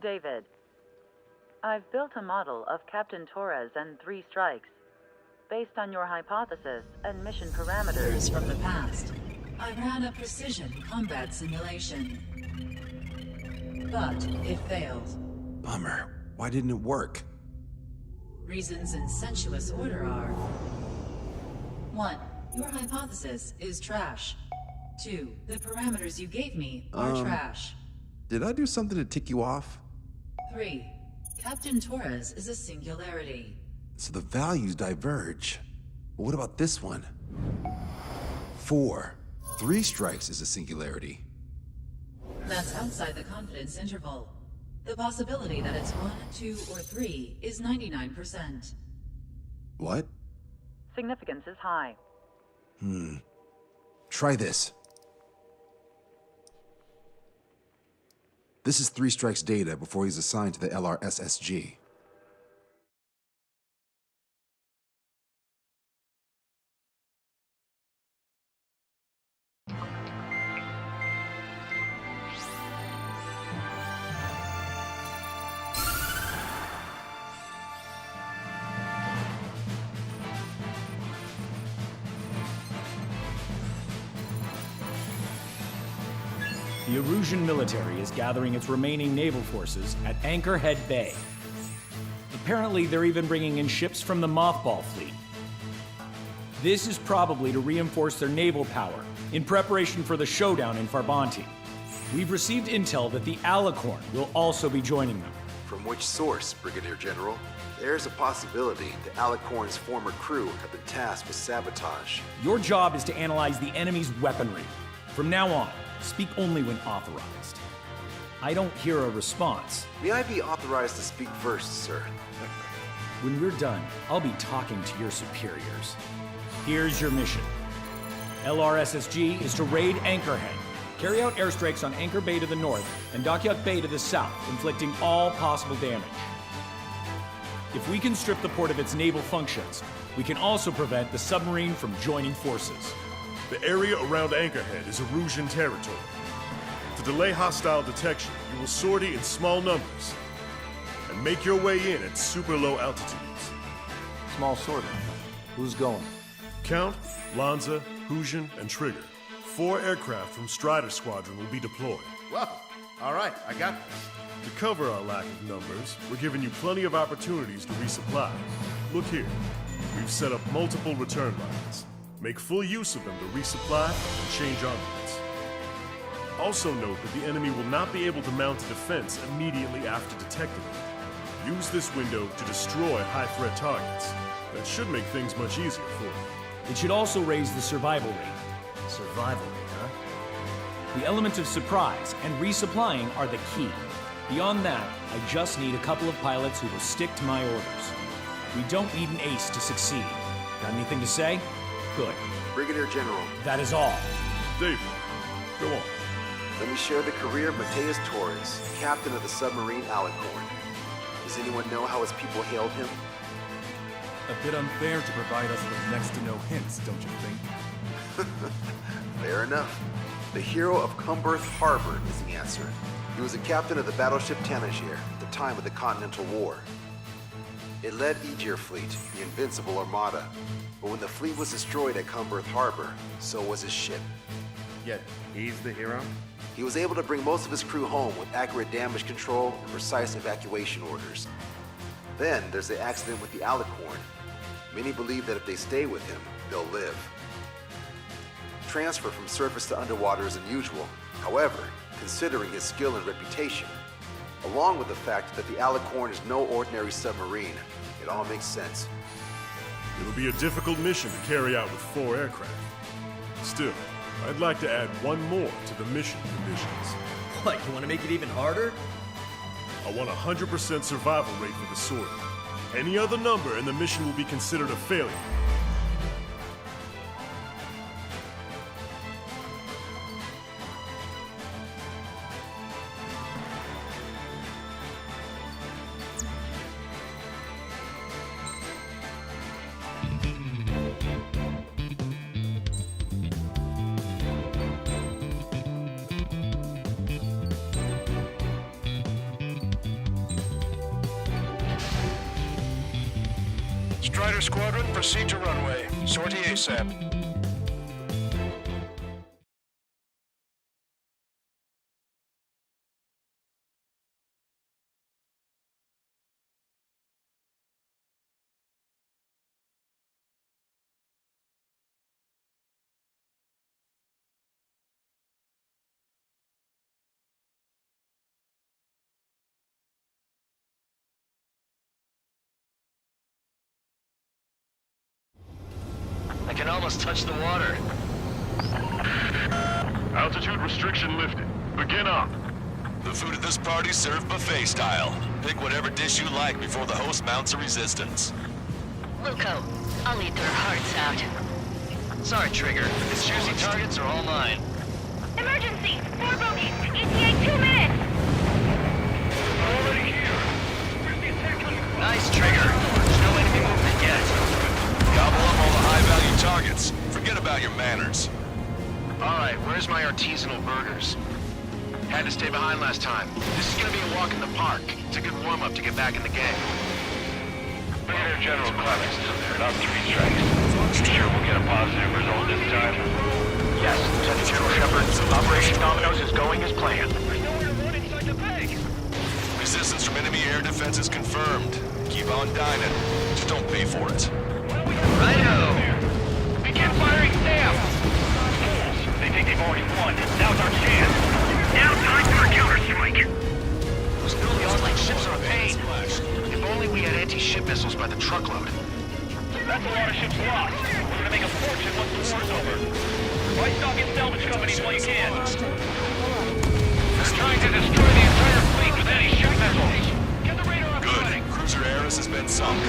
David, I've built a model of Captain Torres and 3 strikes. Based on your hypothesis and mission parameters From the past, I ran a precision combat simulation. But it failed. Bummer. Why didn't it work? Reasons in sensuous order are: 1. Your hypothesis is trash. 2. The parameters you gave me are trash. Did I do something to tick you off? 3. Captain Torres is a singularity. So the values diverge. But what about this one? 4. 3 strikes is a singularity. That's outside the confidence interval. The possibility that it's 1, 2, or 3 is 99%. What? significance is high. Try this. This is 3 Strike's data before he's assigned to the LRSSG. The Erusean military is gathering its remaining naval forces at Anchorhead Bay. Apparently, they're even bringing in ships from the Mothball fleet. This is probably to reinforce their naval power in preparation for the showdown in Farbanti. We've received intel that the Alicorn will also be joining them. From which source, Brigadier General? There's a possibility the Alicorn's former crew have been tasked with sabotage. Your job is to analyze the enemy's weaponry. From now on, speak only when authorized. I don't hear a response. May I be authorized to speak first, sir? When we're done, I'll be talking to your superiors. Here's your mission. LRSSG is to raid Anchorhead, carry out airstrikes on Anchor Bay to the north and Dockyard Bay to the south, inflicting all possible damage. If we can strip the port of its naval functions, we can also prevent the submarine from joining forces. The area around Anchorhead is Erusean territory. To delay hostile detection, you will sortie in small numbers and make your way in at super low altitudes. Small sorting. Who's going? Count, Lanza, Hujan, and Trigger. 4 aircraft from Strider Squadron will be deployed. Well, all right, I got this. To cover our lack of numbers, we're giving you plenty of opportunities to resupply. Look here. We've set up multiple return lines. Make full use of them to resupply and change armaments. Also note that the enemy will not be able to mount a defense immediately after detecting it. Use this window to destroy high-threat targets. That should make things much easier for you. It should also raise the survival rate. Survival rate, huh? The element of surprise and resupplying are the key. Beyond that, I just need a couple of pilots who will stick to my orders. We don't need an ace to succeed. Got anything to say? Good. Brigadier General, That is all. David, go on. let me share the career of Matias Torres, captain of the submarine Alicorn. Does anyone know how his people hailed him? A bit unfair to provide us with next to no hints, don't you think? Fair enough. The hero of Comberth Harbor is the answer. He was a captain of the battleship Tanager at the time of the Continental War. It led Aegir Fleet, the Invincible Armada. But when the fleet was destroyed at Comberth Harbor, so was his ship. Yet, he's the hero? He was able to bring most of his crew home with accurate damage control and precise evacuation orders. Then there's the accident with the Alicorn. Many believe that if they stay with him, they'll live. Transfer from surface to underwater is unusual. However, considering his skill and reputation, along with the fact that the Alicorn is no ordinary submarine, it all makes sense. It'll be a difficult mission to carry out with 4 aircraft. Still, I'd like to add one more to the mission conditions. What, you want to make it even harder? I want a 100% survival rate for the sortie. Any other number and the mission will be considered a failure. clear, squadron. Proceed to runway. Sortie ASAP. I can almost touch the water. Altitude restriction lifted. Begin up. The food at this party's served buffet style. Pick whatever dish you like before the host mounts a resistance. Luco, I'll eat their hearts out. Sorry, Trigger. These juicy targets are all mine. Emergency! 4 bogeys! ETA 2 minutes! Already here. Where's the attack coming from? Nice, Trigger. There's no enemy movement yet. Gobble up all the high-value targets. Forget about your manners. Alright, where's my artisanal burgers? Had to stay behind last time. This is gonna be a walk in the park. It's a good warm-up to get back in the game. Brigadier General Clemens still there, not 3 strikes. Sure we'll get a positive result this time? Yes, Lieutenant General Shepard. Operation Dominoes is going as planned. There's nowhere to run inside the base! Resistance from enemy air defense is confirmed. Keep on dining. Just don't pay for it. Righto! Begin firing staff! Fools! They think they've already won. Now's our chance. Now time for a counterstrike! Those newly online ships are a pain. If only we had anti-ship missiles by the truckload. That's a lot of ships lost. We're gonna make a fortune once the war's over. Why stock in salvage companies while you can? They're trying to destroy the entire fleet with anti-ship missiles. Get the radar up and running. Good. Cruiser Ares has been sunk.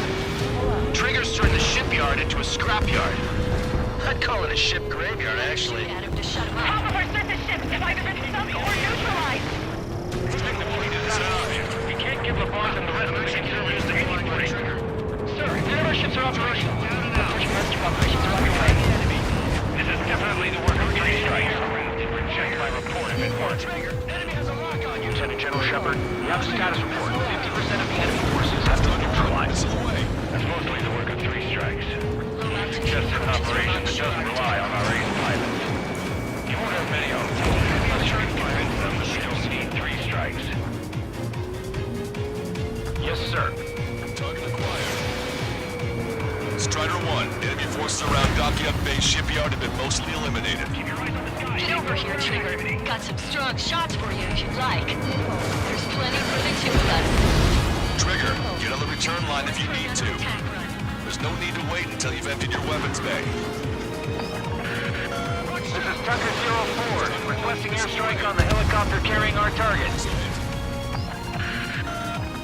Trigger's turned the shipyard into a scrapyard. I'd call it a ship graveyard, actually. Adam to shut him up. Half of our surface ships have either been sunk or neutralized! Protect the fleet is out here. We can't give the boss and the rest of the conservatives to anybody. Sir, none of our ships are operational. Pushing rescue operations are underway. This is definitely the work of 3 strikes. Check my report if it works. Enemy has a lock on you. Lieutenant General Shepard, we have a status report. 50% of the enemy forces have been neutralized. That's mostly the work of 3 strikes. Just an operation that doesn't rely on our ace pilots. You won't have many of them. I'm sure you can convince them that they don't need 3 strikes. Yes, sir. Target acquired. Strider 1, enemy forces around Dockyard Base shipyard have been mostly eliminated. Keep your eyes on the sky. Get over here, Trigger. Got some strong shots for you if you'd like. There's plenty for the 2 of us. Trigger, get on the return line if you need to. There's no need to wait until you've emptied your weapons bay. This is Tucker 04, requesting airstrike on the helicopter carrying our target.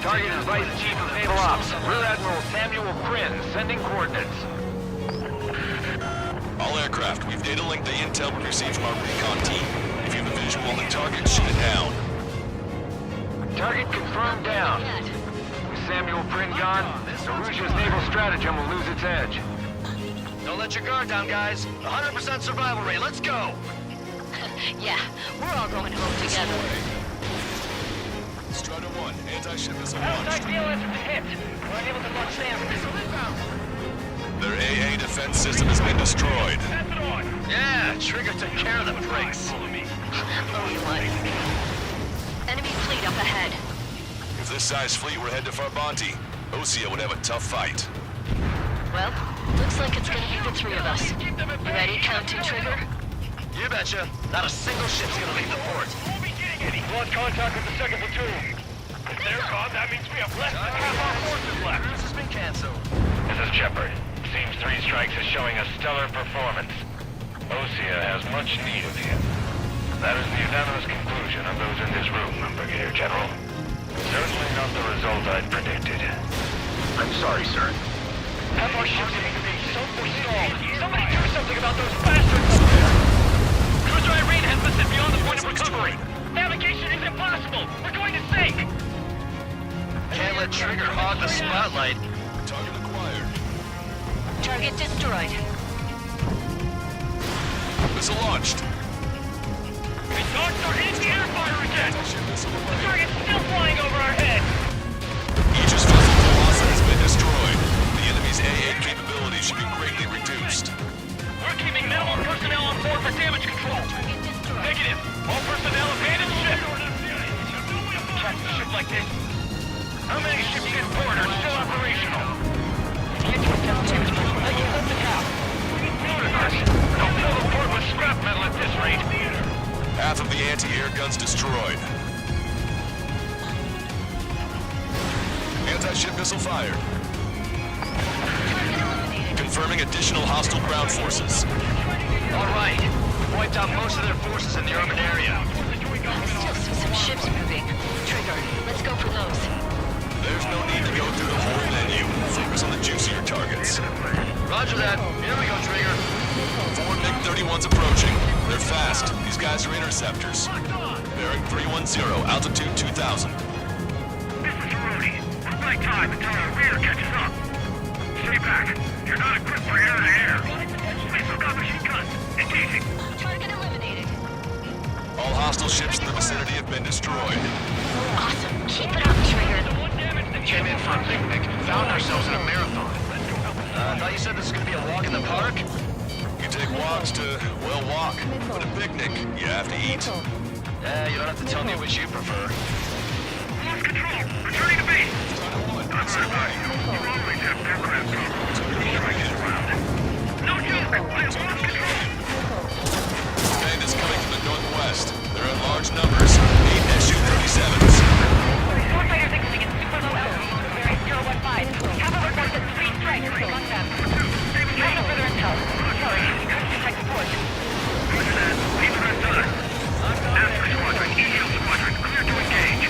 Target is Vice Chief of Naval Ops, Rear Admiral Samuel Prinn, sending coordinates. All aircraft, we've data linked the intel we received from our recon team. If you have a visual on the target, shoot it down. Target confirmed down. With Samuel Prinn gone, Arusia's naval stratagem will lose its edge. Don't let your guard down, guys. 100% survival rate. Let's go! Yeah, we're all going home together. Strider 1, anti-ship missile Outside launched. DLS is hit. We're unable to launch SAM. Their AA defense system has been destroyed. Pass it on. Yeah, Trigger took care of the pricks. Oh, you like. Enemy fleet up ahead. If this size fleet were headed to Farbanti, Osean would have a tough fight. Well, looks like it's gonna be the 3 of us. You ready, Captain Trigger? You betcha. Not a single ship's gonna leave the port. Won't be getting any. Lost contact with the 2nd platoon. If they're gone, that means we have less than half our forces left. Cruise has been canceled. This is Shepard. Seems 3 strikes is showing a stellar performance. Osean has much need of him. That is the unanimous conclusion of those in this room, Brigadier General. Certainly not the result I'd predicted. I'm sorry, sir. Half our ships in the base so stalled. Somebody do something about those bastards up there! Cruiser Irene has listed beyond the point of recovery. Navigation is impossible. We're going to sink. Can't let Trigger hog the spotlight. Target acquired. Target destroyed. Missile launched. We docked our anti-air fire again. The target's still flying over our heads. Aegis vessel Colossus has been destroyed. The enemy's AA capability should be greatly reduced. We're keeping minimal personnel on board for damage control. Negative. All personnel abandon ship. Catch a ship like this. How many ships in port are still operational? Less than half. Ludicrous. Don't fill the port with scrap metal at this rate. Half of the anti-air guns destroyed. Anti-ship missile fired. Confirming additional hostile ground forces. All right. We wiped out most of their forces in the urban area. I still see some ships moving. Trigger, let's go for those. There's no need to go through the whole menu. Focus on the juicier targets. Roger that. Here we go, Trigger. 4 MiG-31s approaching. They're fast. These guys are interceptors. Bearing 310, altitude 2000. This is Rudy. We'll buy time until our rear catches up. Stay back. You're not equipped for air-to-air. Missile got machine guns. Engaging. Target eliminated. All hostile ships in the vicinity have been destroyed. Awesome. Keep it up, Trigger. Came in for a picnic. Found ourselves in a marathon. I thought you said this was going to be a walk in the park? You take walks to, well, walk. But a picnic, you have to eat. You don't have to tell me which you prefer. Lost control. Returning to base. Not very much. You always have aircraft cover. Strikes around. No joke. I lost control. Band is coming from the northwest. They're in large numbers. 8 Su-37s. Warfighter signaling in super low altitude, bearing 015. Have a report that 3 strikes are among them. Have no further intel. Sorry, we couldn't detect the port. Roger that. Leave the rest on. Alpha Squadron, E-Shield Squadron, clear to engage.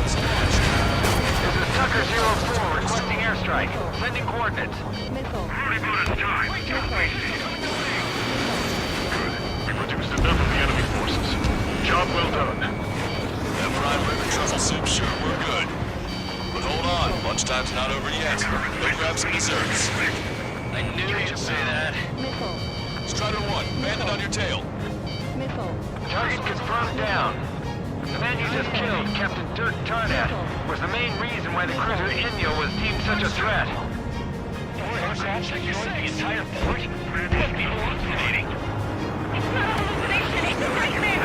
This is Tucker 04 requesting airstrike. Sending coordinates. Already about its time. Don't waste it. Good. We've reduced enough of the enemy forces. Job well done. That fried rib and truffle soup, sure, we're good. But hold on, lunchtime's not over yet. Go grab some desserts. I knew you'd say that. Strider 1, bandit on your tail. Target confirmed down. The man you just killed, Captain Dirk Tarnat, was the main reason why the cruiser Inyo was deemed such a threat. The entire port? Must be hallucinating. It's not a hallucination, it's right there!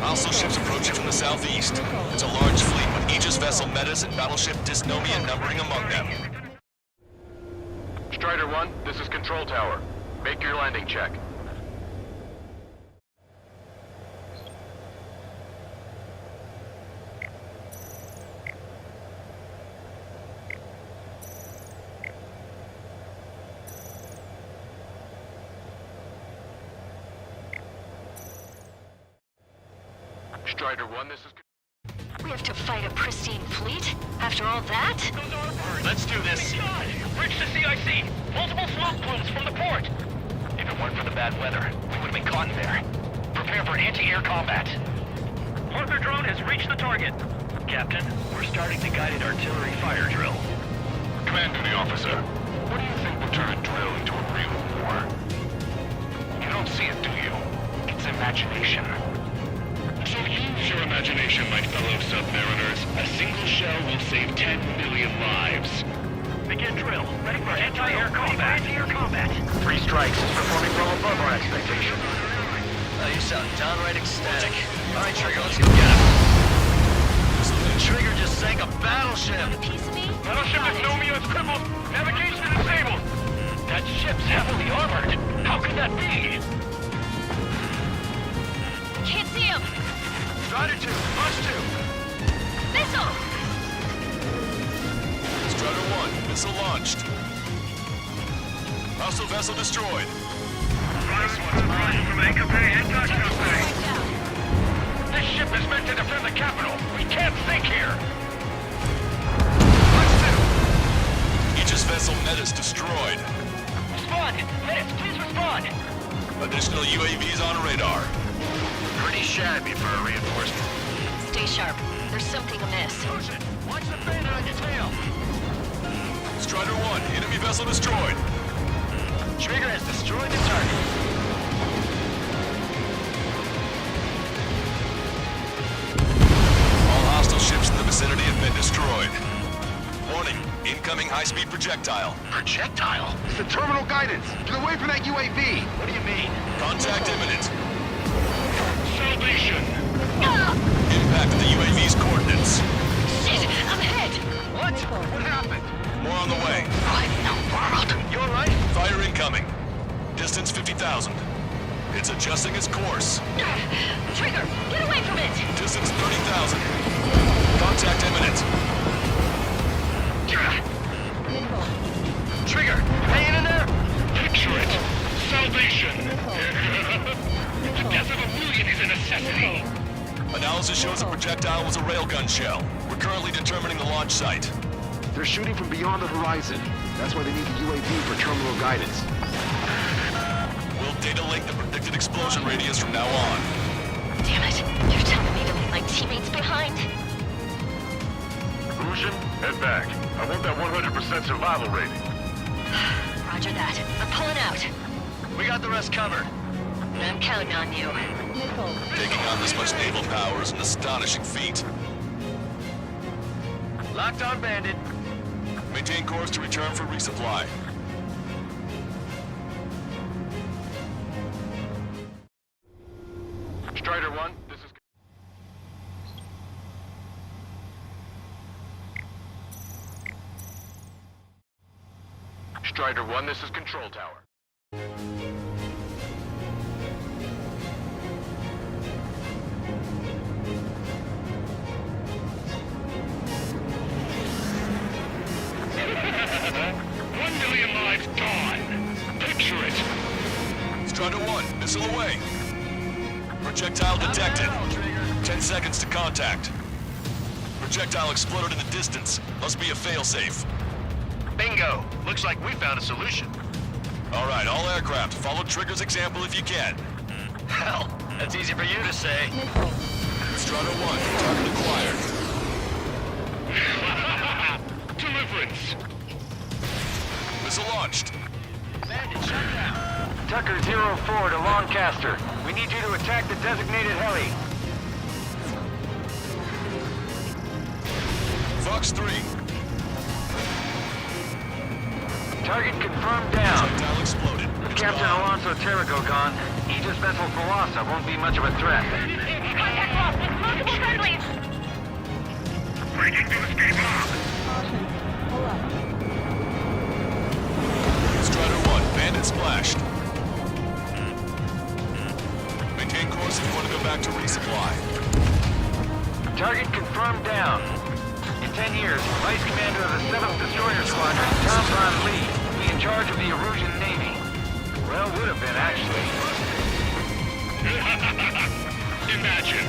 Hostile ships approaching from the southeast. It's a large fleet with Aegis vessel Metas and battleship Dysnomia numbering among them. Strider 1, this is Control Tower. Make your landing check. Strider 1, this is... We have to fight a pristine fleet? After all that? Let's do this. Reach the CIC! Multiple smoke plumes from the port! If it weren't for the bad weather, we would have been caught in there. Prepare for anti-air combat. Parker drone has reached the target. Captain, we're starting the guided artillery fire drill. Command duty officer, what do you think will turn a drill into a real war? You don't see it, do you? It's imagination. So use your imagination, my fellow submariners. A single shell will save 10 million lives. Begin drill. Ready for anti-air combat. Anti-air combat. 3 strikes is performing well above our expectation. You sound downright ecstatic. All right, Trigger, let's go get him. Trigger just sank a battleship. Battleship Dysnomia is crippled. Navigation is disabled. That ship's heavily armored. How could that be? Can't see him! Strider 2, Rush 2. Missile! Strider 1, missile launched. Hostile vessel destroyed. This one's flying from Anchor Bay and Touchdown Bay. This ship is meant to defend the capital. We can't sink here. Rush 2. Aegis vessel Metas destroyed. Respond! Metas, please respond! Additional UAVs on radar. Pretty shabby for a reinforcement. Stay sharp. There's something amiss. Ocean, watch the bandit on your tail! Strider 1, enemy vessel destroyed. Trigger has destroyed the target. All hostile ships in the vicinity have been destroyed. Warning, incoming incoming high-speed projectile. Projectile? It's the terminal guidance. Get away from that UAV. What do you mean? Contact imminent. Salvation! Impact of the UAV's coordinates. Shit, I'm hit! What? What happened? More on the way. What in the world? You alright? Fire incoming. Distance 50,000. It's adjusting its course. Trigger, get away from it! Distance 30,000. Contact imminent. Trigger, hanging in there? Picture it. Salvation. The death of 1,000,000 is a necessity. Analysis shows the projectile was a railgun shell. We're currently determining the launch site. They're shooting from beyond the horizon. That's why they need the UAV for terminal guidance. We'll data link the predicted explosion radius from now on. Damn it, you're telling me to leave my teammates behind? Illusion, head back. I want that 100% survival rating. Roger that. I'm pulling out. We got the rest covered. I'm counting on you. Taking on this much naval power is an astonishing feat. Locked on bandit. Maintain course to return for resupply. Strider 1, this is... Strider 1, this is Control Tower. Strider 1, missile away. Projectile detected. 10 seconds to contact. Projectile exploded in the distance. Must be a failsafe. Bingo. Looks like we found a solution. All right, all aircraft, follow Trigger's example if you can. Hell, that's easy for you to say. Strider 1, target acquired. Deliverance! Missile launched. Bandit, shut down. Tucker 04 to Lancaster. We need you to attack the designated heli. Fox 3. Target confirmed down. Projectile exploded. With It's Captain gone. Alonso Terrigo gone, Aegis vessel Thalassa won't be much of a threat. Contact lost. Multiple friendlies. Breaking to escape arm. Strider 1, bandit splashed. Maintain course if you want to go back to resupply. Target confirmed down. In 10 years, Vice Commander of the 7th Destroyer Squadron, Tom Von Lee, will be in charge of the Erusean Navy. Well, would have been, actually. Imagine.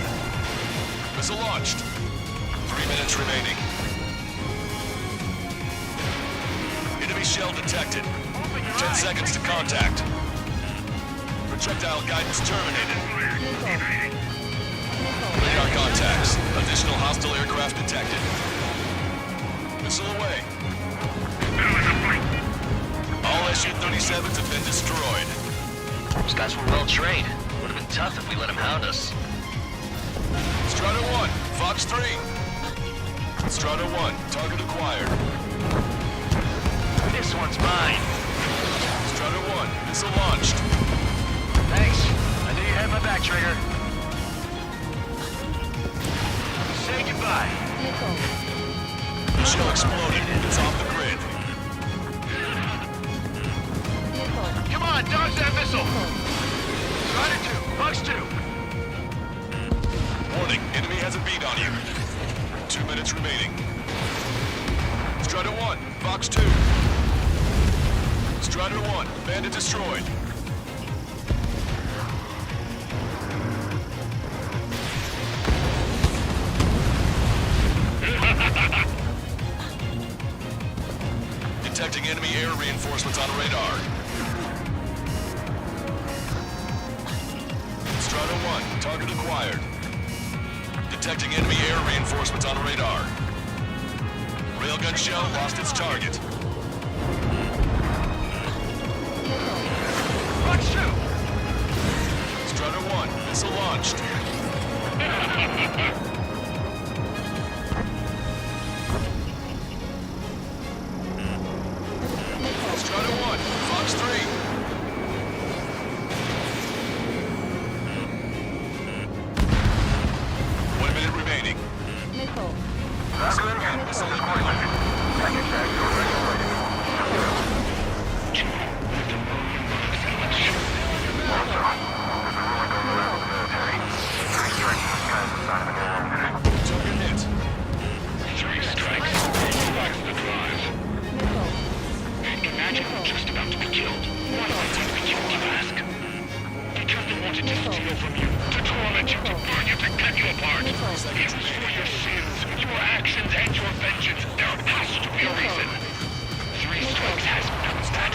Missile launched. 3 minutes remaining. Enemy shell detected. 10 seconds to contact. Projectile guidance terminated. Radar contacts. Additional hostile aircraft detected. Missile away. All Su-37s have been destroyed. Those guys were well trained. Would have been tough if we let them hound us. Strider 1, Fox 3. Strider 1, target acquired. This one's mine. Strider 1, missile launched. Thanks. I knew you had my back, Trigger. Say goodbye. Shell exploded. It's off the grid. Come on, dodge that missile. Strider 2, Fox 2. Warning, enemy has a beat on you. 2 minutes remaining. Strider 1, Fox 2. Strider 1, bandit destroyed. Detecting enemy air reinforcements on radar. Strider 1, target acquired. Detecting enemy air reinforcements on radar. Railgun shell lost its target. Fox 2! Strider 1, missile launched. It's for your sins, your actions, and your vengeance. There has to be a reason. 3 strikes has proved that.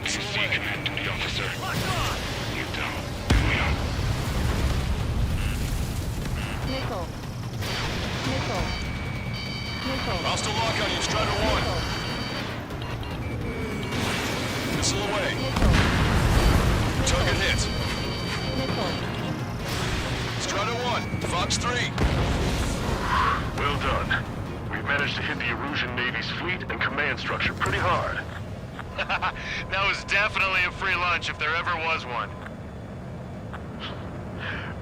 You see, command duty officer. You don't. Hostile lock on you, Strider 1. Missile away. Target hit. Strider 1, Fox 3. Well done. We've managed to hit the Erusean Navy's fleet and command structure pretty hard. That was definitely a free lunch if there ever was one.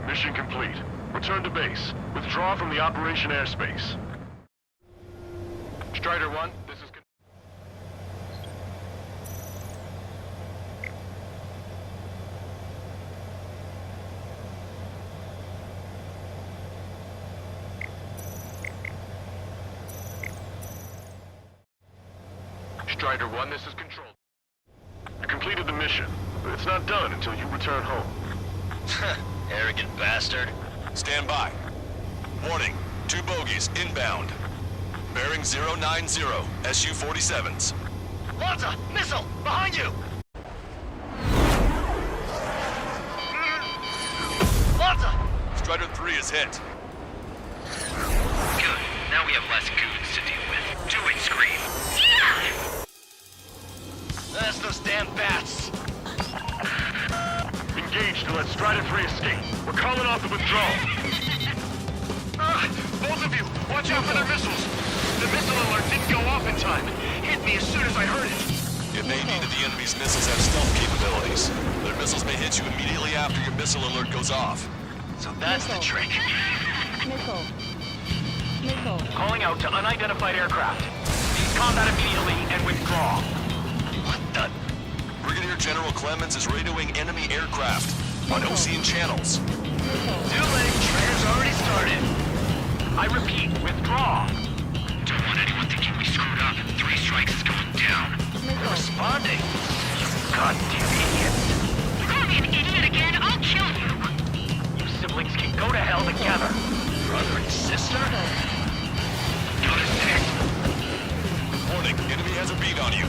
Mission complete. Return to base. Withdraw from the operation airspace. Strider 1, this is... Strider 1, this is Control. You completed the mission, but it's not done until you return home. Arrogant bastard. Stand by. Warning, 2 bogies inbound. Bearing 090, SU-47s. Lanza! Missile! Behind you! Lanza! Strider 3 is hit. Good. Now we have less goons to deal with. Do it, Scream. That's those damn bats! Engage to let Strider 3 escape. We're calling off the withdrawal. Both of you, watch out for their missiles. The missile alert didn't go off in time. Hit me as soon as I heard it. It may be that the enemy's missiles have stealth capabilities. Their missiles may hit you immediately after your missile alert goes off. So that's the trick. Missile. Calling out to unidentified aircraft. Cease combat immediately and withdraw. What the? Brigadier General Clemens is radioing enemy aircraft on Osean channels. Too late. Trigger's already started. I repeat, withdraw. Don't want anyone thinking we screwed up. 3 strikes is going down. Responding! Goddamn idiots. You call me an idiot again, I'll kill you. You siblings can go to hell together. Brother and sister? Go to 6. Warning, enemy has a beat on you.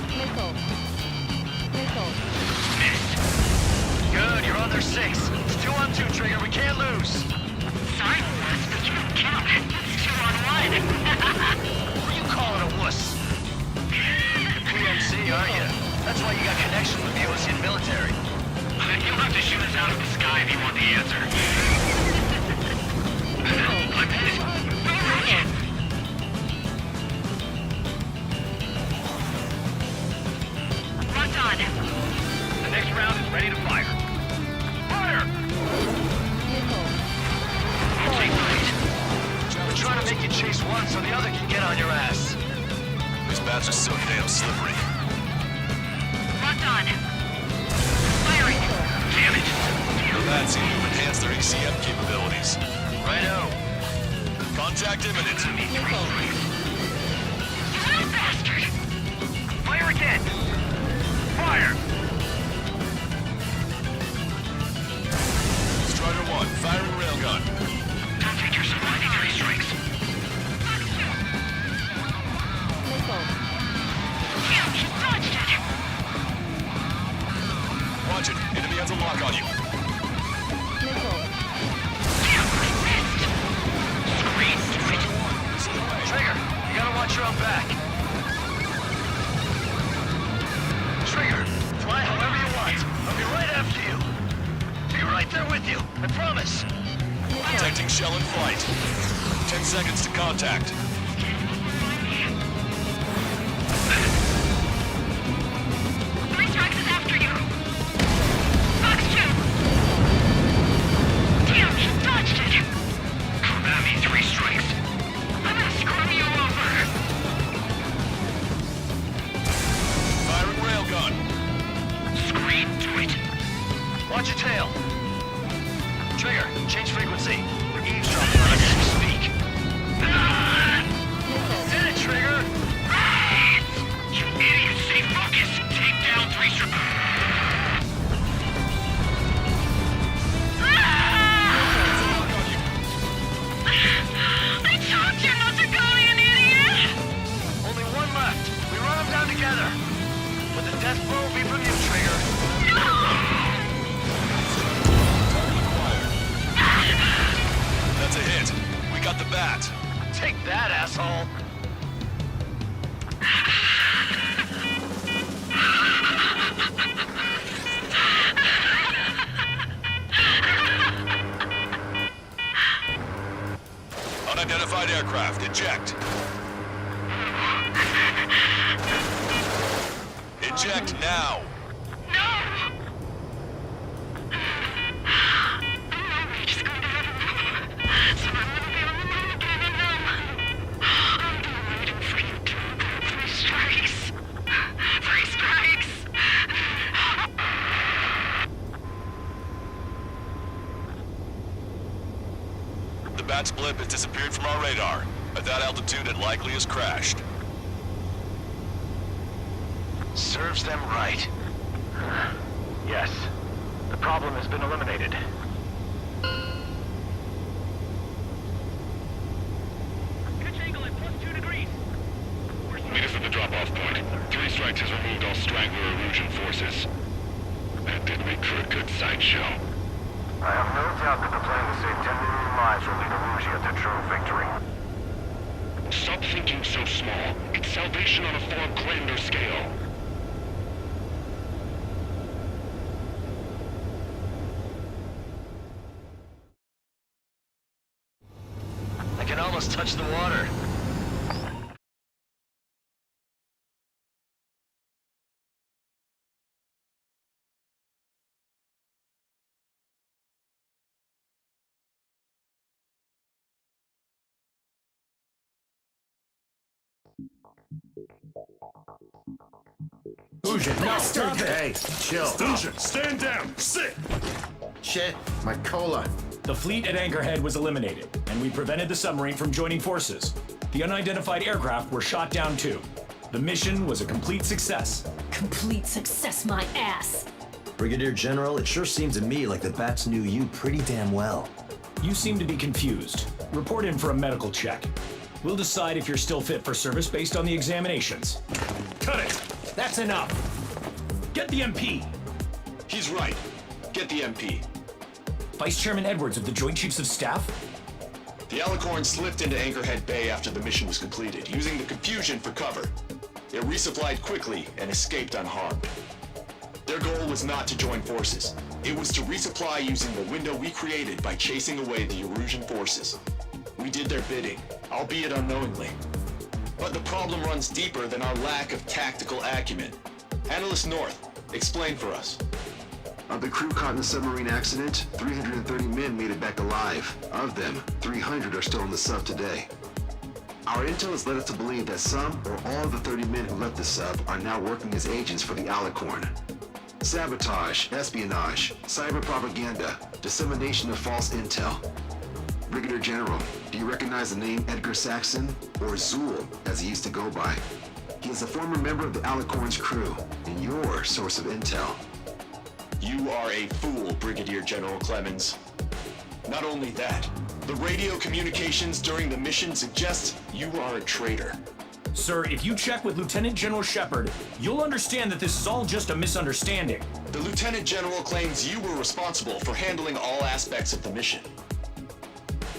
Missed. Good, you're on their 6. It's 2 on 2, Trigger. We can't lose. Sorry, wuss, but you don't count. It's 2 on 1. Who are you calling a wuss? PMC, aren't you? That's why you got connection with the Osean military. You'll have to shoot us out of the sky if you want the answer. I'm hit. Roger. Locked on. The next round is ready to fire. Fire! Okay, great. We're trying to make you chase one so the other can get on your ass. These bats are so damn slippery. Locked on. Firing. Damn it! The bats seem to enhance their ECM capabilities. Righto. Contact imminent. You little bastard! Fire again! Fire! Strider 1, firing railgun. Don't take your surviving 3 strikes. Damn, he dodged it! Watch it, enemy has a lock on you. Damn, I missed! Scream! Trigger, you gotta watch your own back. Trigger, fly however you want. I'll be right after you. Be right there with you, I promise. Detecting shell in flight. 10 seconds to contact. 3 strikes is after you! Fox 2! Damn, he dodged it! Come at me, 3 strikes. I'm gonna screw you over! Firing railgun. Scream to it. Watch your tail. Trigger, change frequency. We're eavesdropping on us as we speak. Did it, Trigger! You idiot! Stay focused! Take down 3 strikes. that! Take that, asshole! Unidentified aircraft, eject. Eject now. The Bat's blip has disappeared from our radar. At that altitude, it likely has crashed. Serves them right. Yes. The problem has been eliminated. Pitch angle at +2 degrees. Meet us at the drop-off point. 3 strikes has removed all straggler erosion forces. That did make for a good sideshow. I have no doubt that the plan to save 10 million lives will lead Erusia to true victory. Stop thinking so small. It's salvation on a far grander scale. I can almost touch the water. Osean, no! Stop it! Hey, chill. Osean, stand down! Sit! Shit, my colon. The fleet at Anchorhead was eliminated, and we prevented the submarine from joining forces. The unidentified aircraft were shot down too. The mission was a complete success. Complete success, my ass. Brigadier General, it sure seems to me like the Bats knew you pretty damn well. You seem to be confused. Report in for a medical check. We'll decide if you're still fit for service based on the examinations. Cut it! That's enough! Get the MP! He's right. Get the MP. Vice Chairman Edwards of the Joint Chiefs of Staff? The Alicorn slipped into Anchorhead Bay after the mission was completed, using the confusion for cover. They resupplied quickly and escaped unharmed. Their goal was not to join forces. It was to resupply using the window we created by chasing away the Erusian forces. We did their bidding, albeit unknowingly. But the problem runs deeper than our lack of tactical acumen. Analyst North, explain for us. Of the crew caught in the submarine accident, 330 men made it back alive. Of them, 300 are still in the sub today. Our intel has led us to believe that some or all of the 30 men who left the sub are now working as agents for the Alicorn. Sabotage, espionage, cyber propaganda, dissemination of false intel. Brigadier General, do you recognize the name Edgar Saxon, or Zool, as he used to go by? He is a former member of the Alicorn's crew, and your source of intel. You are a fool, Brigadier General Clemens. Not only that, the radio communications during the mission suggest you are a traitor. Sir, if you check with Lieutenant General Shepard, you'll understand that this is all just a misunderstanding. The Lieutenant General claims you were responsible for handling all aspects of the mission.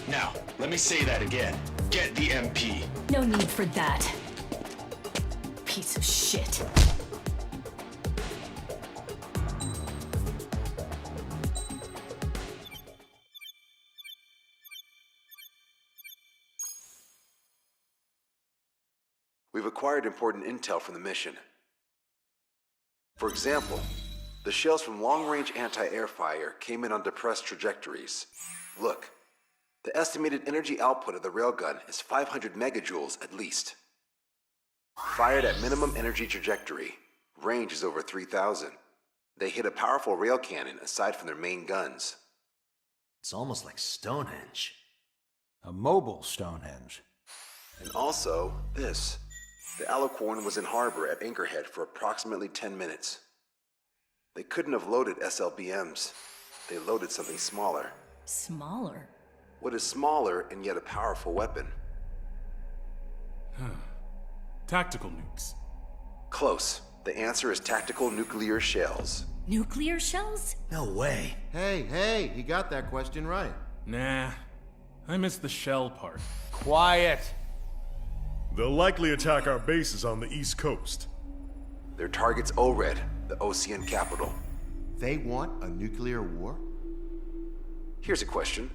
Now, let me say that again. Get the MP. No need for that. Piece of shit. We've acquired important intel from the mission. For example, the shells from long-range anti-air fire came in on depressed trajectories. Look, the estimated energy output of the railgun is 500 megajoules at least. Fired at minimum energy trajectory, range is over 3,000. They hit a powerful rail cannon aside from their main guns. It's almost like Stonehenge. A mobile Stonehenge. And also, this. The Alicorn was in harbor at Anchorhead for approximately 10 minutes. They couldn't have loaded SLBMs. They loaded something smaller. Smaller? What is smaller and yet a powerful weapon? Tactical nukes. Close. The answer is tactical nuclear shells. Nuclear shells? No way. Hey, he got that question right. Nah, I missed the shell part. Quiet. They'll likely attack our bases on the East Coast. Their target's ORED, the Osean capital. They want a nuclear war? Here's a question.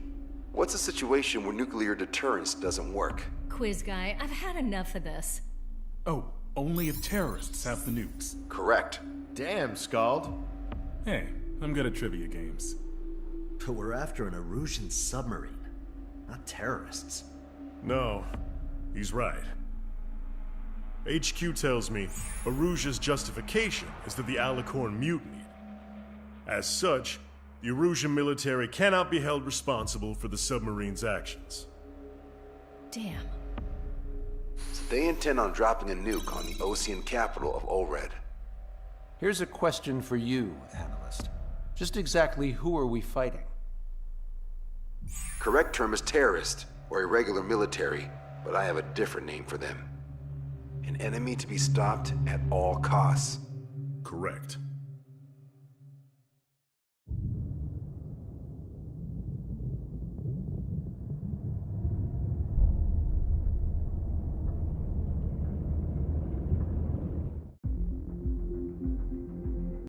What's a situation where nuclear deterrence doesn't work? Quiz guy, I've had enough of this. Oh, only if terrorists have the nukes. Correct. Damn, Scald. Hey, I'm good at trivia games. But we're after an Erusean submarine, not terrorists. No, he's right. HQ tells me Erusea's justification is that the Alicorn mutinied. As such, the Erusean military cannot be held responsible for the submarine's actions. Damn. So they intend on dropping a nuke on the Osean capital of ORED. Here's a question for you, analyst. Just exactly who are we fighting? Correct term is terrorist, or irregular military, but I have a different name for them. An enemy to be stopped at all costs. Correct.